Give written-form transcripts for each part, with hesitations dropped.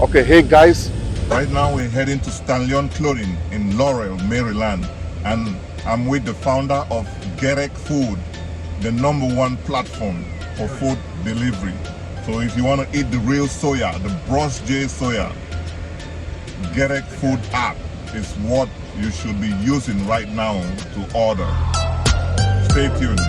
Okay, hey guys. Right now we're heading to Stanlion Clothing in Laurel, Maryland, and I'm with the founder of Gerek Food, the #1 platform for food delivery. So if you want to eat the real soya, the Bros J soya, Gerek Food app is what you should be using right now to order. Stay tuned.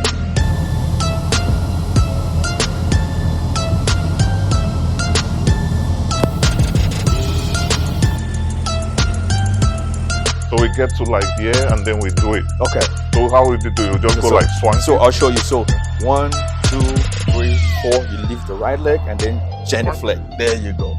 So we get to like here and then we do it. Okay. So how would you do? You just go like Swanky? So I'll show you. So 1, 2, 3, 4. You lift the right leg and then genuflect. There you go.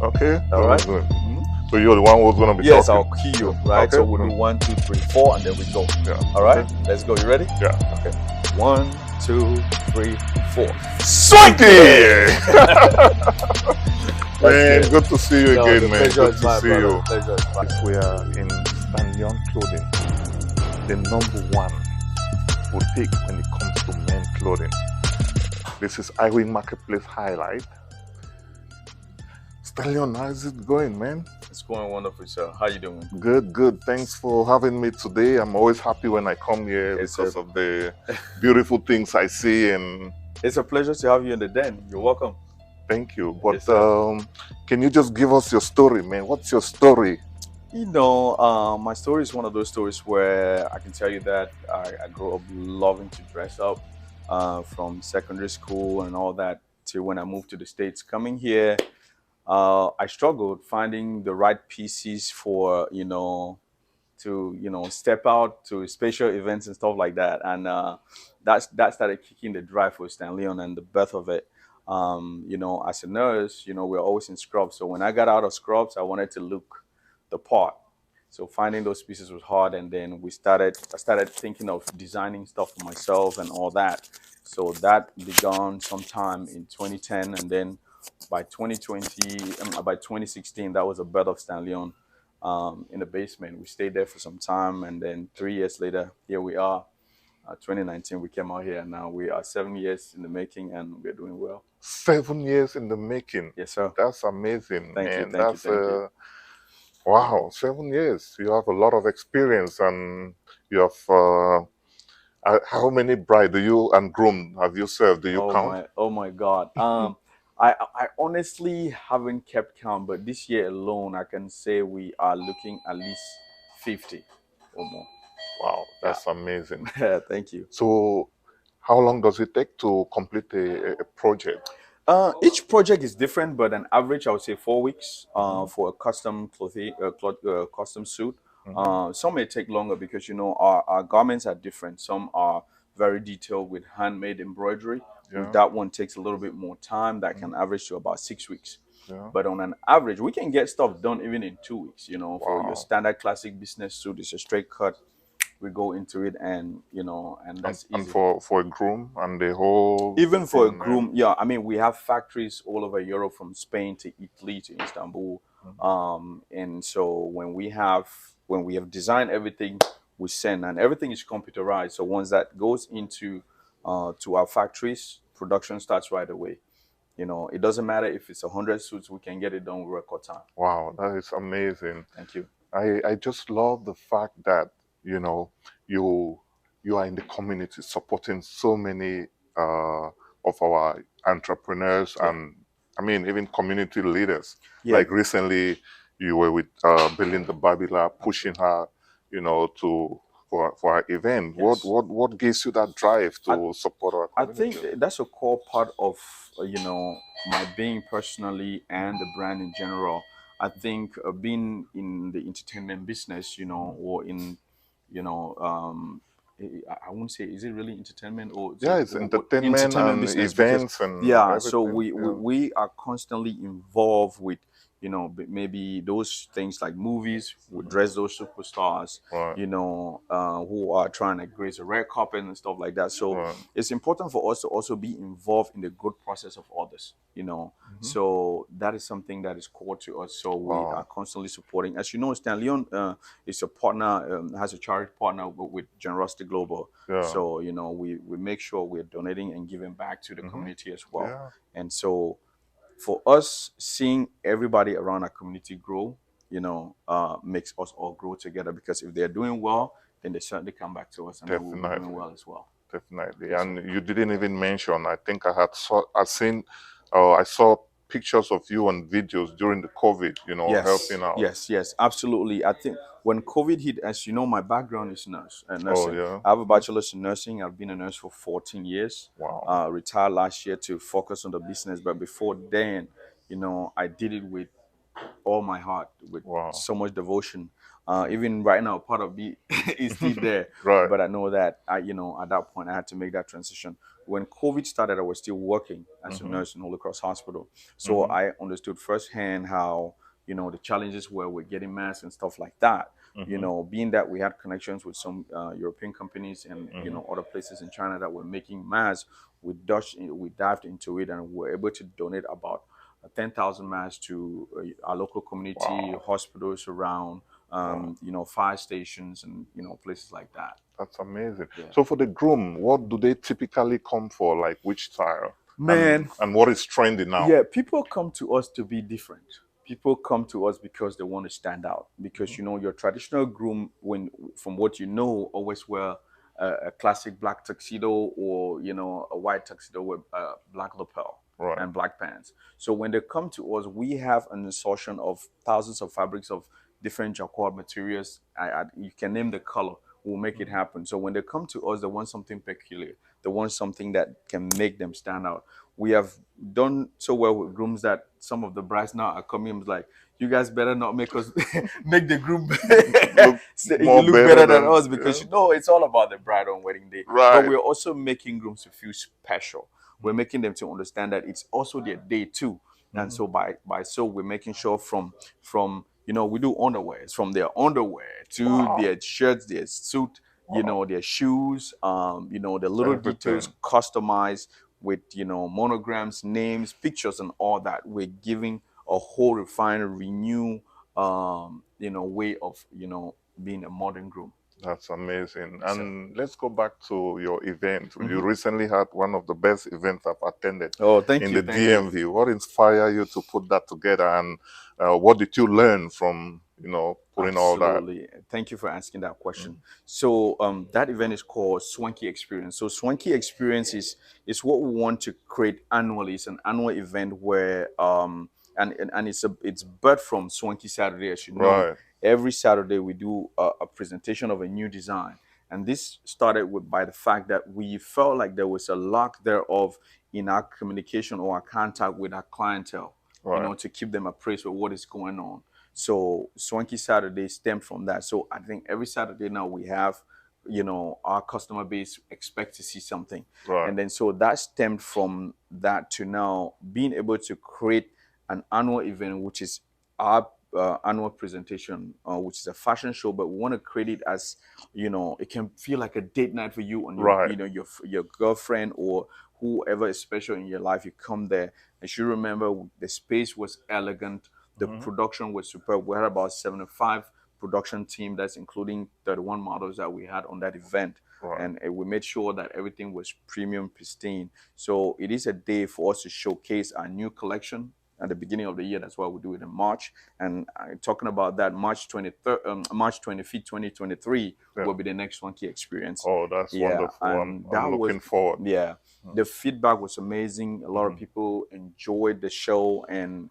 Okay. All right. So you're the one who's gonna be Yes, talking. I'll key you. Right. Okay. So we'll do 1, 2, 3, 4, and then we go. Yeah. All right. Okay. Let's go. You ready? Yeah. Okay. 1, 2, 3, 4. Swanky! That's Man, good. good to see you No, again, the man. pleasure Good is to mine, see brother. you. Pleasure is mine. We are in Stanlion Clothing, the #1 boutique when it comes to men clothing. This is Iwing Marketplace Highlight. Stanlion, how's it going, man? It's going wonderful, sir. How you doing? Good, good. Thanks for having me today. I'm always happy when I come here Yes, because sir. of the beautiful things I see, and It's a pleasure to have you in the den. You're welcome. thank you. But Yes, sir. can you just give us your story, man? What's your story? My story is one of those stories where I can tell you that I grew up loving to dress up from secondary school and all that to when I moved to the States. Coming here, I struggled finding the right pieces for, to, step out to special events and stuff like that. And that started kicking the drive for Stanlion and the birth of it. As a nurse, we're always in scrubs. So when I got out of scrubs, I wanted to look the part. So finding those pieces was hard, and then I started thinking of designing stuff for myself and all that. So that began sometime in 2010, and then by 2020, by 2016, that was the birth of Stanlion in the basement. We stayed there for some time, and then 3 years later, here we are. 2019, we came out here, and now we are 7 years in the making, and we're doing well. 7 years in the making. Yes, sir. That's amazing, Thank you, man. thank you. Wow, 7 years. You have a lot of experience, and you have how many bride do you and groom have you served? Do you count? Oh my God. I honestly haven't kept count, but this year alone, I can say we are looking at least 50 or more. Wow, that's amazing. Yeah, thank you. So, how long does it take to complete a project? Each project is different, but an average, I would say 4 weeks for a custom clothing, custom suit. Some may take longer because our garments are different. Some are very detailed with handmade embroidery. Yeah. That one takes a little bit more time. That can average to about 6 weeks. Yeah. But on an average, we can get stuff done even in 2 weeks. For Wow. your standard classic business suit, it's a straight cut. We go into it, and that's And easy. for a groom and the whole Even for a thing, groom, yeah. I mean, we have factories all over Europe, from Spain to Italy to Istanbul. And so when we have designed everything, we send, and everything is computerized. So once that goes into to our factories, production starts right away. It doesn't matter if it's 100 suits, we can get it done with record time. Wow, that is amazing. Thank you. I just love the fact that you are in the community supporting so many of our entrepreneurs, and I mean even community leaders. Yeah. Like recently, you were with Belinda Babila, pushing her, for our event. Yes. What gives you that drive to support our I community? think that's a core part of my being personally and the brand in general. I think being in the entertainment business, or in I won't say, is it really entertainment, or Yeah, it's entertainment and business, events and yeah. So everything. we are constantly involved with maybe those things like movies. We dress those superstars, Right. who are trying to grace a red carpet and stuff like that. So Right. it's important for us to also be involved in the growth process of others. So that is something that is core to us. So we Wow. are constantly supporting. As you know, Stanlion is a partner, has a charity partner with Generosity Global. Yeah. So we make sure we're donating and giving back to the community as well. Yeah. And so for us, seeing everybody around our community grow, makes us all grow together, because if they're doing well, then they certainly come back to us, and then we'll be doing Definitely. well as well. Definitely. Yes, sir. And you didn't even mention, I think I saw pictures of you and videos during the COVID, Yes, helping out. yes, yes, absolutely. I think when COVID hit, as you know, my background is Oh, nursing. yeah. I have a bachelor's in nursing. I've been a nurse for 14 years. Wow. Retired last year to focus on the business. But before then, I did it with all my heart, with Wow. so much devotion. Even right now, part of me is still there, Right. but I know that at that point I had to make that transition. When COVID started, I was still working as a Mm-hmm. nurse in Holy Cross Hospital, so Mm-hmm. I understood firsthand how the challenges were with getting masks and stuff like that. Mm-hmm. Being that we had connections with some European companies and Mm-hmm. other places in China that were making masks, we dived into it and were able to donate about 10,000 masks to our local community, Wow. hospitals around, Wow. fire stations, and places like that. That's amazing. Yeah, So for the groom, what do they typically come for? Like which style? man. And what is trendy now? Yeah, people come to us to be different. People come to us because they want to stand out. Because your traditional groom, when from what you know, always wear a classic black tuxedo, or a white tuxedo with black lapel Right. and black pants. So when they come to us, we have an assortment of thousands of fabrics of different jacquard materials. You can name the color. We'll make it happen. So when they come to us, they want something peculiar. They want something that can make them stand out. We have done so well with grooms that some of the brides now are coming like, you guys better not make us make the groom Look you more look better better than than, us, yeah. because it's all about the bride on wedding day. But Right. we're also making grooms to feel special. We're making them to understand that it's also their day too. And Mm-hmm. so by so we're making sure from we do underwears, from their underwear to Wow. their shirts, their suit, Wow. their shoes, the little details Everything. customized with monograms, names, pictures, and all that. We're giving a whole refined, renew way of being a modern groom. That's amazing. Yes, sir. And let's go back to your event. You Hmm. recently had one of the best events I've attended Oh, thank in you, the thank you. DMV. What inspired you to put that together, and what did you learn from putting all that? Absolutely. Thank you for asking that question. Mm. So that event is called Swanky Experience. So Swanky Experience is what we want to create annually. It's an annual event where and it's birthed from Swanky Saturday. As you know, Right, every Saturday we do a presentation of a new design. And this started with by the fact that we felt like there was a lack thereof in our communication or our contact with our clientele, right, to keep them appraised with what is going on. So Swanky Saturday stemmed from that. So I think every Saturday now we have, our customer base expect to see something. right, And then so that stemmed from that to now being able to create an annual event, which is our annual presentation, which is a fashion show, but we want to create it as, it can feel like a date night for you and right. your girlfriend or whoever is special in your life. You come there, and you remember the space was elegant, the Hmm. production was superb. We had about 75 production team, that's including 31 models that we had on that event. Right. And we made sure that everything was premium, pristine. So it is a day for us to showcase our new collection at the beginning of the year. That's why we do it in March. And talking about that, March 23rd, March 25th, 2023 Yeah. will be the next Funky experience. Oh, that's Yeah, wonderful. and I'm that was looking forward. yeah. The feedback was amazing. A lot of Mm-hmm. people enjoyed the show, and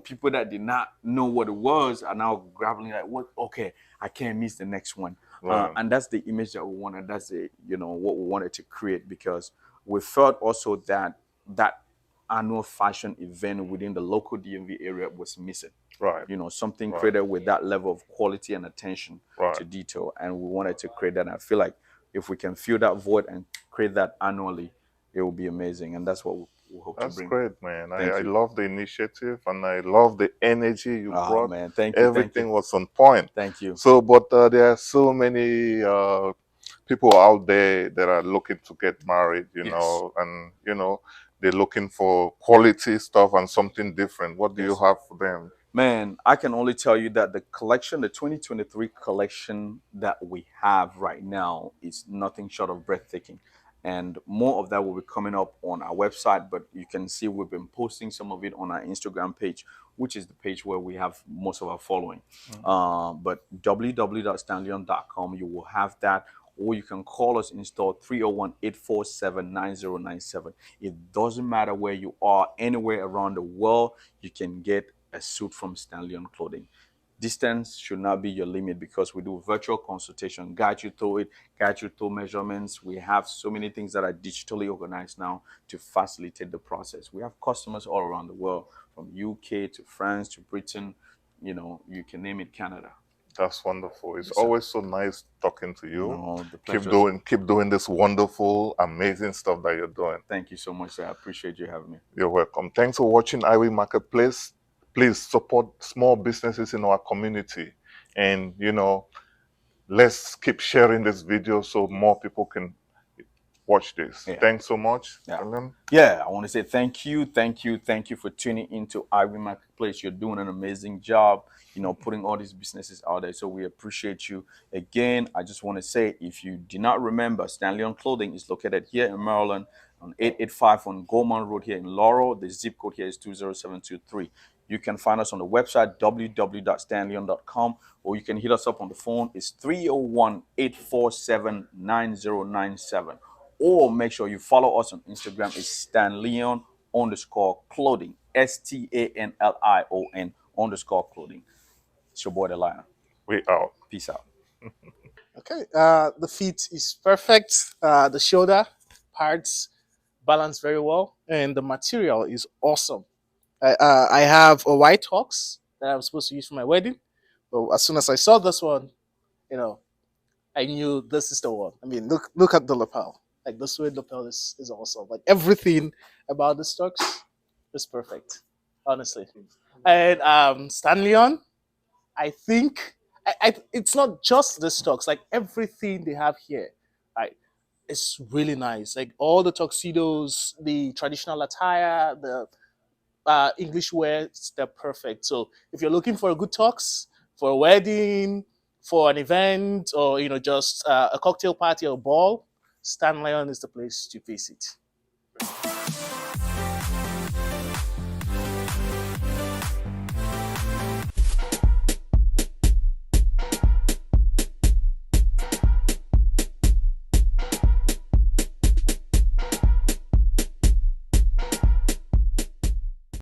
people that did not know what it was are now grappling like, "What? Okay, I can't miss the next one." Right, And that's the image that we wanted. That's the what we wanted to create, because we felt also that that annual fashion event within the local DMV area was missing. right, Something right, created with that level of quality and attention right. to detail, and we wanted to create that. And I feel like if we can fill that void and create that annually, it will be amazing, and that's what we hope to That's bring. great, man. I Thank you. love the initiative and I love the energy you Ah, brought. man, thank you, thank you, Everything was on point. thank you. So, but there are so many people out there that are looking to get married, Yes, and they're looking for quality stuff and something different. What do you yes. have for them? Man, I can only tell you that the collection, the 2023 collection that we have right now, is nothing short of breathtaking. and more of that will be coming up on our website. But you can see we've been posting some of it on our Instagram page, which is the page where we have most of our following. But www.stanlion.com, you will have that, or you can call us in store 301-847-9097. It doesn't matter where you are, anywhere around the world, you can get a suit from Stanlion Clothing. Distance should not be your limit, because we do virtual consultation, guide you through it, guide you through measurements. We have so many things that are digitally organized now to facilitate the process. We have customers all around the world, from UK to France to Britain, you can name it, Canada. That's wonderful. It's Yes, sir. always so nice talking to you. No, the Keep pleasure. doing this wonderful, amazing stuff that you're doing. Thank you so much, sir. I appreciate you having me. You're welcome. Thanks for watching Iwing Marketplace. Please support small businesses in our community, and let's keep sharing this video so more people can watch this. Yeah. Thanks so much. Yeah, I want to say thank you for tuning into Iwing Marketplace. You're doing an amazing job, putting all these businesses out there. So we appreciate you. Again, I just want to say, if you do not remember, Stanlion Clothing is located here in Maryland on 885 on Gorman Road here in Laurel. The zip code here is 20723. You can find us on the website, www.stanlion.com, or you can hit us up on the phone. It's 301-847-9097. Or make sure you follow us on Instagram. It's Stanlion_clothing. STANLION_clothing. It's your boy, the Lion. We out. Peace out. Okay, the fit is perfect. The shoulder parts balance very well, and the material is awesome. I have a white tux that I'm supposed to use for my wedding, but as soon as I saw this one, I knew this is the one. I mean, look at the lapel. Like, the suede lapel is awesome. Like, everything about the tux is perfect, honestly. And Stanlion, I think it's not just the stocks. Like, everything they have here, it's really nice. Like, all the tuxedos, the traditional attire, the English wear, they're perfect. So if you're looking for a good tux for a wedding, for an event, or just a cocktail party or ball, Stanlion is the place to visit.